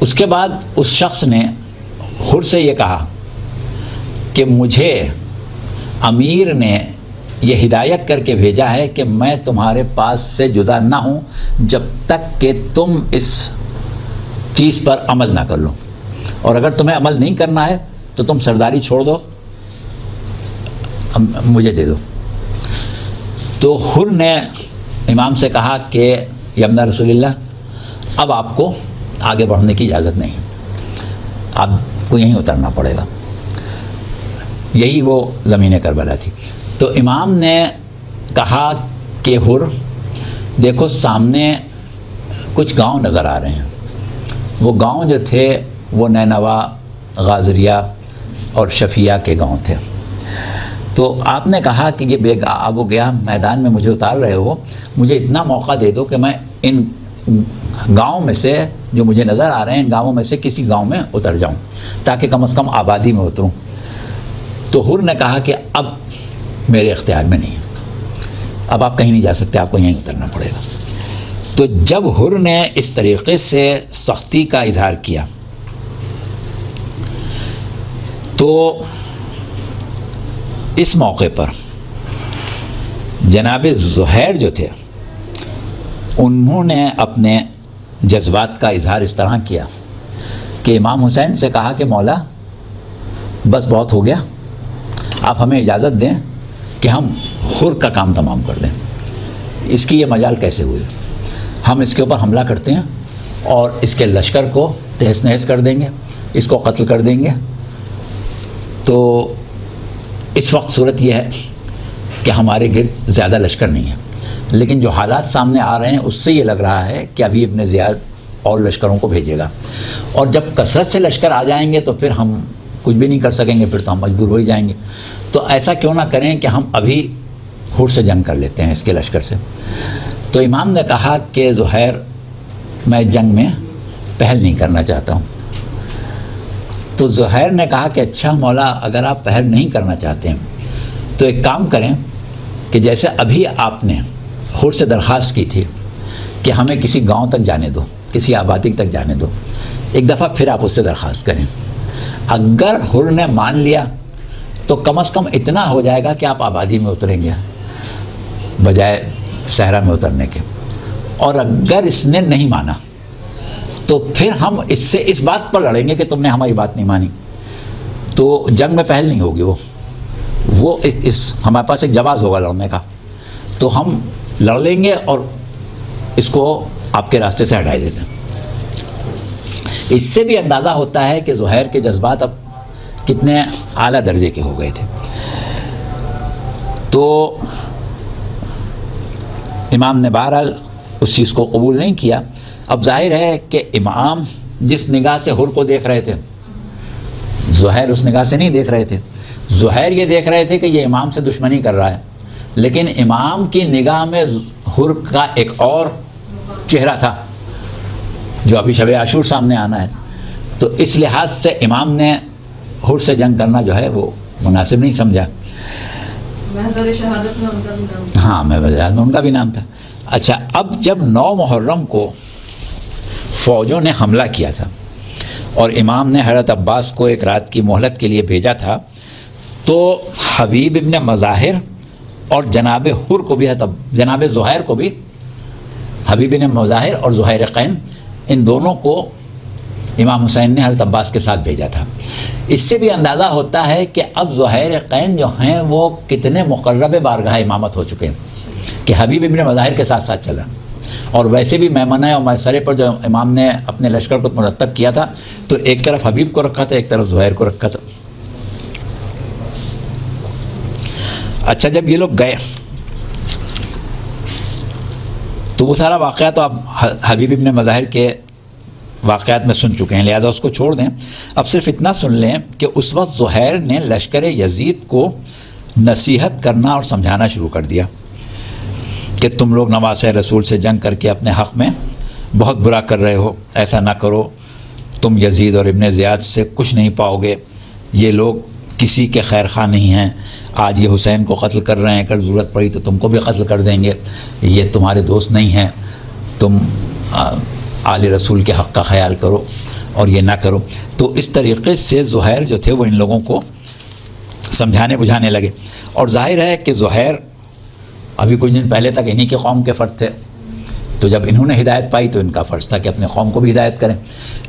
اس کے بعد اس شخص نے حر سے یہ کہا کہ مجھے امیر نے یہ ہدایت کر کے بھیجا ہے کہ میں تمہارے پاس سے جدا نہ ہوں جب تک کہ تم اس چیز پر عمل نہ کر لو، اور اگر تمہیں عمل نہیں کرنا ہے تو تم سرداری چھوڑ دو، مجھے دے دو. تو حر نے امام سے کہا کہ یا ابن رسول اللہ، اب آپ کو آگے بڑھنے کی اجازت نہیں، آپ کو یہیں اترنا پڑے گا. یہی وہ زمین کربلا تھی. تو امام نے کہا کہ حر دیکھو سامنے کچھ گاؤں نظر آ رہے ہیں. وہ گاؤں جو تھے وہ نینوا، غازریہ اور شفیہ کے گاؤں تھے. تو آپ نے کہا کہ یہ اب وہ گیا میدان میں مجھے اتار رہے ہو، مجھے اتنا موقع دے دو کہ میں ان گاؤں میں سے جو مجھے نظر آ رہے ہیں ان گاؤں میں سے کسی گاؤں میں اتر جاؤں تاکہ کم از کم آبادی میں اتروں. تو حر نے کہا کہ اب میرے اختیار میں نہیں ہے، اب آپ کہیں نہیں جا سکتے، آپ کو یہیں اترنا پڑے گا. تو جب حر نے اس طریقے سے سختی کا اظہار کیا تو اس موقع پر جناب زہیر جو تھے انہوں نے اپنے جذبات کا اظہار اس طرح کیا کہ امام حسین سے کہا کہ مولا بس بہت ہو گیا، آپ ہمیں اجازت دیں کہ ہم حر کا کام تمام کر دیں. اس کی یہ مجال کیسے ہوئی؟ ہم اس کے اوپر حملہ کرتے ہیں اور اس کے لشکر کو تہس نہس کر دیں گے، اس کو قتل کر دیں گے. تو اس وقت صورت یہ ہے کہ ہمارے گرد زیادہ لشکر نہیں ہے، لیکن جو حالات سامنے آ رہے ہیں اس سے یہ لگ رہا ہے کہ ابھی ابن زیاد اور لشکروں کو بھیجے گا، اور جب کثرت سے لشکر آ جائیں گے تو پھر ہم کچھ بھی نہیں کر سکیں گے، پھر تو ہم مجبور ہو ہی جائیں گے. تو ایسا کیوں نہ کریں کہ ہم ابھی حر سے جنگ کر لیتے ہیں اس کے لشکر سے. تو امام نے کہا کہ زہیر میں جنگ میں پہل نہیں کرنا چاہتا ہوں. تو زہیر نے کہا کہ اچھا مولا اگر آپ پہل نہیں کرنا چاہتے ہیں تو ایک کام کریں کہ جیسے ابھی آپ نے حر سے درخواست کی تھی کہ ہمیں کسی گاؤں تک جانے دو، کسی آبادی تک جانے دو، ایک دفعہ پھر آپ اس سے درخواست کریں. اگر حر نے مان لیا تو کم از کم اتنا ہو جائے گا کہ آپ آبادی میں اتریں گے بجائے صحرا میں اترنے کے. اور اگر اس نے نہیں مانا تو پھر ہم اس سے اس بات پر لڑیں گے کہ تم نے ہماری بات نہیں مانی. تو جنگ میں پہل نہیں ہوگی، وہ ہمارے پاس ایک جواز ہوگا لڑنے کا، تو ہم لڑ لیں گے اور اس کو آپ کے راستے سے ہٹائی دیتے ہیں. اس سے بھی اندازہ ہوتا ہے کہ زہیر کے جذبات اب کتنے اعلیٰ درجے کے ہو گئے تھے. تو امام نے بہرحال اس چیز کو قبول نہیں کیا. اب ظاہر ہے کہ امام جس نگاہ سے حر کو دیکھ رہے تھے زہیر اس نگاہ سے نہیں دیکھ رہے تھے. زہیر یہ دیکھ رہے تھے کہ یہ امام سے دشمنی کر رہا ہے، لیکن امام کی نگاہ میں حر کا ایک اور چہرہ تھا جو ابھی شب عاشور سامنے آنا ہے. تو اس لحاظ سے امام نے حر سے جنگ کرنا جو ہے وہ مناسب نہیں سمجھا. محضر شہادت میں ان کا بھی نام تھا. ہاں محضر شہادت میں ان کا بھی نام تھا. اچھا، اب جب 9 محرم کو فوجوں نے حملہ کیا تھا اور امام نے حضرت عباس کو ایک رات کی مہلت کے لیے بھیجا تھا تو حبیب ابن مظاہر اور جناب حر کو بھی، جناب زہیر کو بھی، حبیب ابن مظاہر اور زہیر قین ان دونوں کو امام حسین نے حضرت عباس کے ساتھ بھیجا تھا. اس سے بھی اندازہ ہوتا ہے کہ اب زہیر قین جو ہیں وہ کتنے مقرب بارگاہ امامت ہو چکے ہیں کہ حبیب ابن مظاہر کے ساتھ ساتھ چلا. اور ویسے بھی میمنہ اور میسرے پر جو امام نے اپنے لشکر کو مرتب کیا تھا تو ایک طرف حبیب کو رکھا تھا، ایک طرف زہیر کو رکھا تھا. اچھا، جب یہ لوگ گئے تو وہ سارا واقعہ تو آپ حبیب ابن مظاہر کے واقعات میں سن چکے ہیں، لہذا اس کو چھوڑ دیں. اب صرف اتنا سن لیں کہ اس وقت زہیر نے لشکر یزید کو نصیحت کرنا اور سمجھانا شروع کر دیا کہ تم لوگ نواسہ رسول سے جنگ کر کے اپنے حق میں بہت برا کر رہے ہو، ایسا نہ کرو، تم یزید اور ابن زیاد سے کچھ نہیں پاؤ گے، یہ لوگ کسی کے خیر خواہ نہیں ہیں. آج یہ حسین کو قتل کر رہے ہیں، اگر ضرورت پڑی تو تم کو بھی قتل کر دیں گے، یہ تمہارے دوست نہیں ہیں، تم آل رسول کے حق کا خیال کرو اور یہ نہ کرو. تو اس طریقے سے زہیر جو تھے وہ ان لوگوں کو سمجھانے بجھانے لگے. اور ظاہر ہے کہ زہیر ابھی کچھ دن پہلے تک انہی کے قوم کے فرد تھے، تو جب انہوں نے ہدایت پائی تو ان کا فرض تھا کہ اپنے قوم کو بھی ہدایت کریں.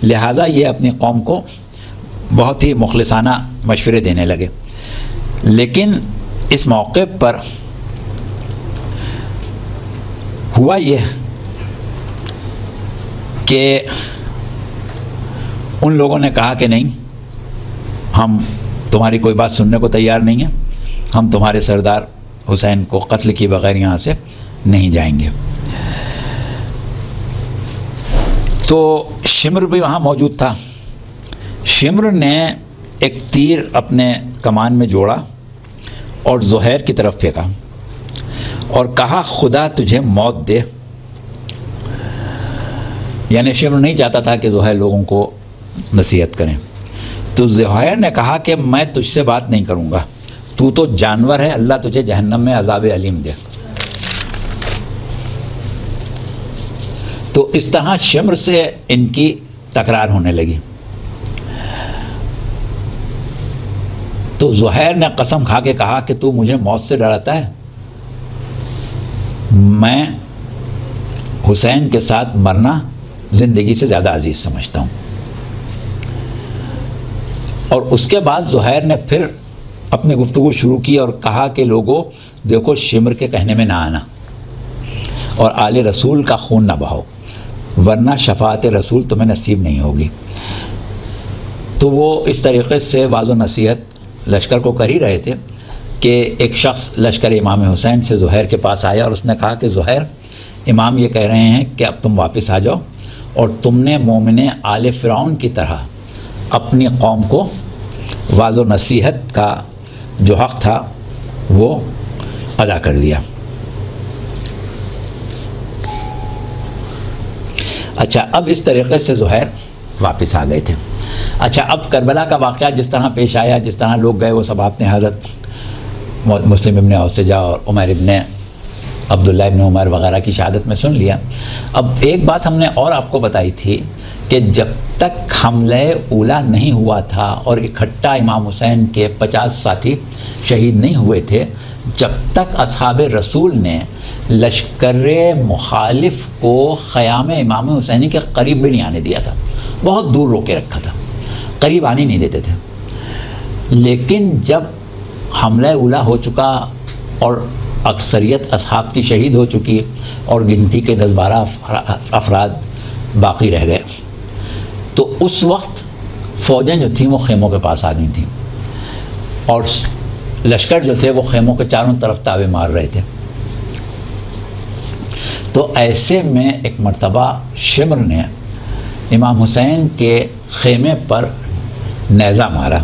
لہٰذا یہ اپنی قوم کو بہت ہی مخلصانہ مشورے دینے لگے. لیکن اس موقع پر ہوا یہ کہ ان لوگوں نے کہا کہ نہیں، ہم تمہاری کوئی بات سننے کو تیار نہیں ہیں، ہم تمہارے سردار حسین کو قتل کی بغیر یہاں سے نہیں جائیں گے۔ تو شمر بھی وہاں موجود تھا۔ شمر نے ایک تیر اپنے کمان میں جوڑا اور زہیر کی طرف پھینکا اور کہا خدا تجھے موت دے۔ یعنی شمر نہیں چاہتا تھا کہ زہیر لوگوں کو نصیحت کریں۔ تو زہیر نے کہا کہ میں تجھ سے بات نہیں کروں گا، تو تو جانور ہے، اللہ تجھے جہنم میں عذاب علیم دے۔ تو اس طرح شمر سے ان کی تکرار ہونے لگی۔ تو زہیر نے قسم کھا کے کہا کہ تو مجھے موت سے ڈراتا ہے، میں حسین کے ساتھ مرنا زندگی سے زیادہ عزیز سمجھتا ہوں۔ اور اس کے بعد زہیر نے پھر اپنی گفتگو شروع کی اور کہا کہ لوگوں دیکھو، شمر کے کہنے میں نہ آنا اور آل رسول کا خون نہ بہاؤ، ورنہ شفاعت رسول تمہیں نصیب نہیں ہوگی۔ تو وہ اس طریقے سے واضح نصیحت لشکر کو کر ہی رہے تھے کہ ایک شخص لشکر امام حسین سے زہیر کے پاس آیا اور اس نے کہا کہ زہیر، امام یہ کہہ رہے ہیں کہ اب تم واپس آ جاؤ اور تم نے مومن آل فرعون کی طرح اپنی قوم کو واضح نصیحت کا جو حق تھا وہ ادا کر دیا۔ اچھا، اب اس طریقے سے زہیر واپس آ گئے تھے۔ اچھا، اب کربلا کا واقعہ جس طرح پیش آیا، جس طرح لوگ گئے، وہ سب آپ نے حضرت مسلم ابن اوسجہ اور عمر ابن عبداللہ ابن عمر وغیرہ کی شہادت میں سن لیا۔ اب ایک بات ہم نے اور آپ کو بتائی تھی کہ جب تک حملہ اولا نہیں ہوا تھا اور اکٹھا امام حسین کے 50 ساتھی شہید نہیں ہوئے تھے، جب تک اصحاب رسول نے لشکر مخالف کو خیام امام حسینی کے قریب بھی نہیں آنے دیا تھا، بہت دور روکے رکھا تھا، قریب آنے نہیں دیتے تھے۔ لیکن جب حملہ اولا ہو چکا اور اکثریت اصحاب کی شہید ہو چکی اور گنتی کے 10-12 افراد باقی رہ گئے، تو اس وقت فوجیں جو تھیں وہ خیموں کے پاس آ گئی تھیں اور لشکر جو تھے وہ خیموں کے چاروں طرف تابے مار رہے تھے۔ تو ایسے میں ایک مرتبہ شمر نے امام حسین کے خیمے پر نیزہ مارا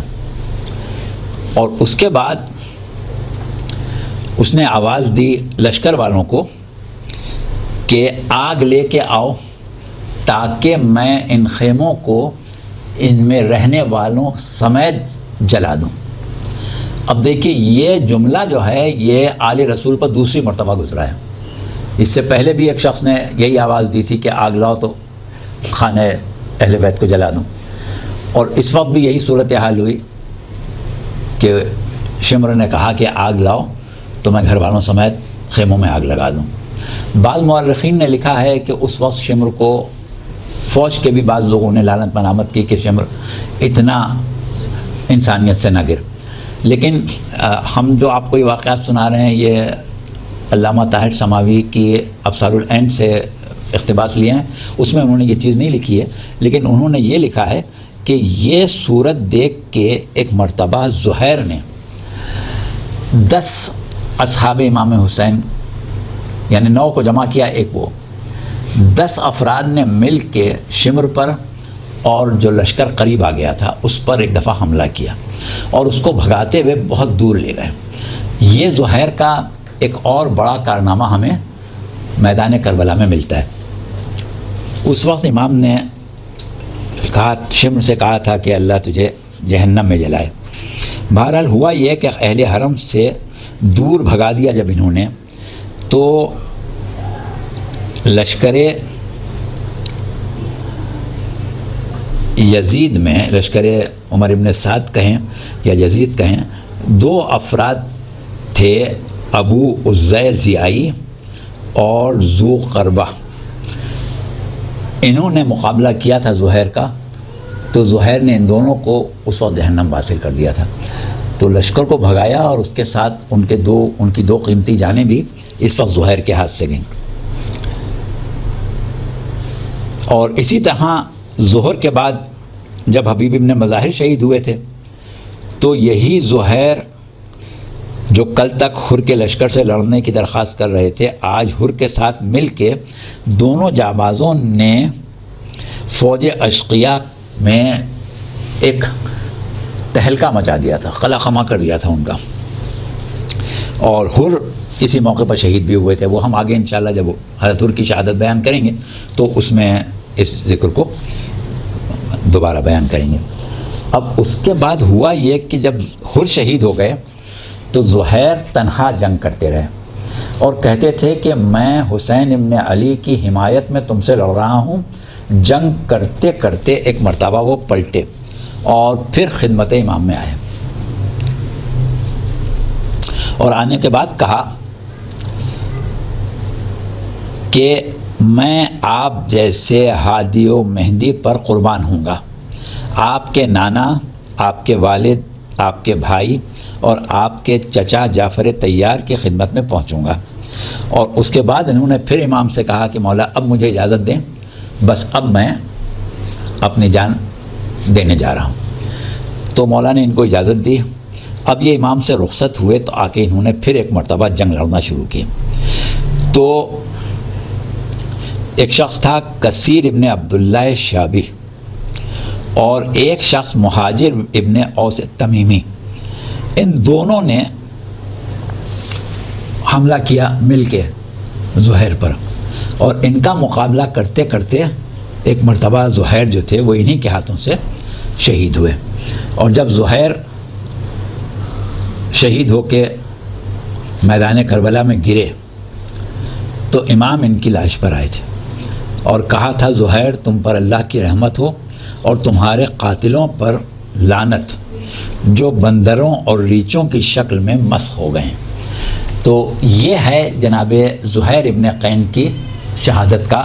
اور اس کے بعد اس نے آواز دی لشکر والوں کو کہ آگ لے کے آؤ تاکہ میں ان خیموں کو ان میں رہنے والوں سمیت جلا دوں۔ اب دیکھیے، یہ جملہ جو ہے یہ آل رسول پر دوسری مرتبہ گزرا ہے۔ اس سے پہلے بھی ایک شخص نے یہی آواز دی تھی کہ آگ لاؤ تو خانہ اہل بیت کو جلا دوں، اور اس وقت بھی یہی صورتحال ہوئی کہ شمر نے کہا کہ آگ لاؤ تو میں گھر والوں سمیت خیموں میں آگ لگا دوں۔ بعض مورخین نے لکھا ہے کہ اس وقت شمر کو فوج کے بھی بعض لوگوں نے لعنت ملامت کی کہ شمر اتنا انسانیت سے نہ گر۔ لیکن ہم جو آپ کو یہ واقعات سنا رہے ہیں یہ علامہ طاہر سماوی کی ابصار العین سے اقتباس لیے ہیں، اس میں انہوں نے یہ چیز نہیں لکھی ہے، لیکن انہوں نے یہ لکھا ہے کہ یہ صورت دیکھ کے ایک مرتبہ زہیر نے 10 اصحاب امام حسین، یعنی 9 کو جمع کیا، ایک وہ 10 افراد نے مل کے شمر پر اور جو لشکر قریب آ گیا تھا اس پر ایک دفعہ حملہ کیا اور اس کو بھگاتے ہوئے بہت دور لے گئے۔ یہ زہیر کا ایک اور بڑا کارنامہ ہمیں میدان کربلا میں ملتا ہے۔ اس وقت امام نے کہا، شمر سے کہا تھا کہ اللہ تجھے جہنم میں جلائے۔ بہرحال ہوا یہ کہ اہل حرم سے دور بھگا دیا جب انہوں نے، تو لشکر یزید میں، لشکر عمر ابن سعد کہیں یا یزید کہیں، 2 افراد تھے، ابو عزی زیائی اور ذو قربہ۔ انہوں نے مقابلہ کیا تھا زہیر کا، تو زہیر نے ان دونوں کو اس وقت جہنم حاصل کر دیا تھا۔ تو لشکر کو بھگایا اور اس کے ساتھ ان کی 2 قیمتی جانیں بھی اس وقت زہیر کے ہاتھ سے گئیں۔ اور اسی طرح ظہر کے بعد جب حبیب ابن مظاہر شہید ہوئے تھے تو یہی زہیر جو کل تک حر کے لشکر سے لڑنے کی درخواست کر رہے تھے، آج حر کے ساتھ مل کے دونوں جانبازوں نے فوج اشقیاء میں ایک تہلکہ مچا دیا تھا، خلا خما کر دیا تھا ان کا، اور حر اسی موقع پر شہید بھی ہوئے تھے. وہ ہم آگے انشاءاللہ جب حضرت حر کی شہادت بیان کریں گے تو اس میں اس ذکر کو دوبارہ بیان کریں گے. اب اس کے بعد ہوا یہ کہ جب حر شہید ہو گئے تو زہیر تنہا جنگ کرتے رہے اور کہتے تھے کہ میں حسین ابن علی کی حمایت میں تم سے لڑ رہا ہوں. جنگ کرتے کرتے ایک مرتبہ وہ پلٹے اور پھر خدمت امام میں آئے، اور آنے کے بعد کہا کہ میں آپ جیسے ہادی و مہدی پر قربان ہوں گا. آپ کے نانا، آپ کے والد، آپ کے بھائی اور آپ کے چچا جعفر طیار کی خدمت میں پہنچوں گا. اور اس کے بعد انہوں نے پھر امام سے کہا کہ مولا اب مجھے اجازت دیں، بس اب میں اپنی جان دینے جا رہا ہوں. تو مولا نے ان کو اجازت دی. اب یہ امام سے رخصت ہوئے تو آ کے انہوں نے پھر ایک مرتبہ جنگ لڑنا شروع کی. تو ایک شخص تھا کثیر ابن عبداللہ شابی اور ایک شخص مہاجر ابن اوس تمیمی. ان دونوں نے حملہ کیا مل کے زہیر پر، اور ان کا مقابلہ کرتے کرتے ایک مرتبہ زہیر جو تھے وہ انہی کے ہاتھوں سے شہید ہوئے. اور جب زہیر شہید ہو کے میدان کربلا میں گرے تو امام ان کی لاش پر آئے تھے اور کہا تھا زہیر تم پر اللہ کی رحمت ہو اور تمہارے قاتلوں پر لعنت جو بندروں اور ریچھوں کی شکل میں مسخ ہو گئے. تو یہ ہے جناب زہیر ابن قین کی شہادت کا